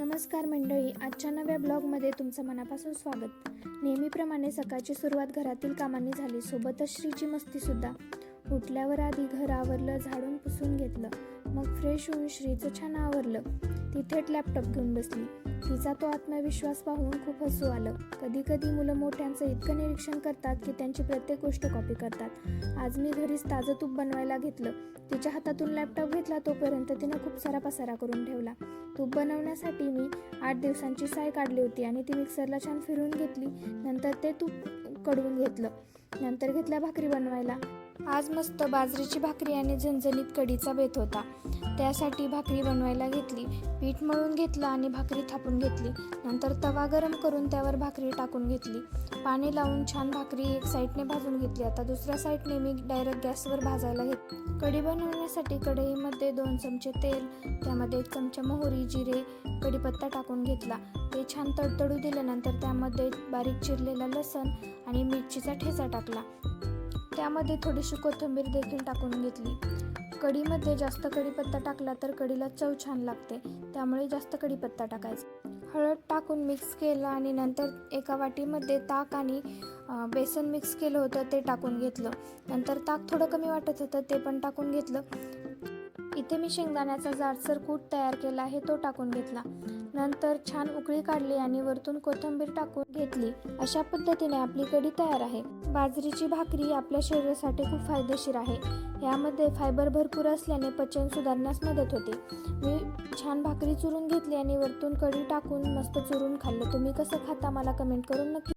नमस्कार मंडळी, आजच्या नव्या ब्लॉगमध्ये तुमचं मनापासून स्वागत. नेहमीप्रमाणे सकाळची सुरुवात घरातील कामांनी झाली, सोबतच श्रीची मस्तीसुद्धा. उठल्यावर आधी घर आवरलं, झाडून पुसून घेतलं, मग फ्रेश होऊन श्रीचं छान आवरलं. ती थेट लॅपटॉप घेऊन बसली. तिचा तो आत्मविश्वास पाहून खूप हसू आलं. कधी कधी मुलं मोठ्यांचं इतकं निरीक्षण करतात की त्यांची प्रत्येक गोष्ट कॉपी करतात. आज मी घरीच ताजं तूप बनवायला घेतलं. तिच्या हातातून लॅपटॉप घेतला तोपर्यंत तिनं खूप सारा पसारा करून ठेवला. तूप बनवण्यासाठी मी 8 दिवसांची साय काढली होती आणि ती मिक्सरला छान फिरवून घेतली. नंतर ते तूप कडवून घेतलं. नंतर घेतल्या भाकरी बनवायला. आज मस्त बाजरीची भाकरी आणि झणझणीत कढीचा बेत होता. त्यासाठी भाकरी बनवायला घेतली. पीठ मळून घेतलं आणि भाकरी थापून घेतली. नंतर तवा गरम करून त्यावर भाकरी टाकून घेतली. पाणी लावून छान भाकरी एक साईडने भाजून घेतली. आता दुसऱ्या साईडने मी डायरेक्ट गॅसवर भाजायला घेतली. कढी बनवण्यासाठी कढईमध्ये 2 चमचे तेल, त्यामध्ये 1 चमचा मोहरी, जिरे, कढीपत्ता टाकून घेतला. ते छान तडतडू दिल्यानंतर त्यामध्ये बारीक चिरलेला लसूण आणि मिरचीचा ठेचा टाकला. त्यामध्ये थोडीशी कोथिंबीर देखील टाकून घेतली. कढीमध्ये जास्त कढीपत्ता टाकला तर कढीला चव छान लागते, त्यामुळे जास्त कढीपत्ता टाकायचा. हळद टाकून मिक्स केलं आणि नंतर एका वाटीमध्ये ताक आणि बेसन मिक्स केलं होतं ते टाकून घेतलं. नंतर ताक थोडं कमी वाटत होतं ते पण टाकून घेतलं. इथे मी शेंगदाण्याचा जाडसर कूट तयार केला आहे तो टाकून घेतला. नंतर छान उकळी काढली आणि वरतून कोथिंबीर टाकून घेतली. अशा पद्धतीने आपली कढी तयार आहे. बाजरीची भाकरी आपल्या शरीरासाठी खूप फायदेशीर आहे. यामध्ये फायबर भरपूर असल्याने पचन सुधारण्यास मदत होते. मी छान भाकरी चुरून घेतली आणि वरतून कढी टाकून मस्त चुरून खाल्लं. तुम्ही कसं खाता मला कमेंट करून नक्की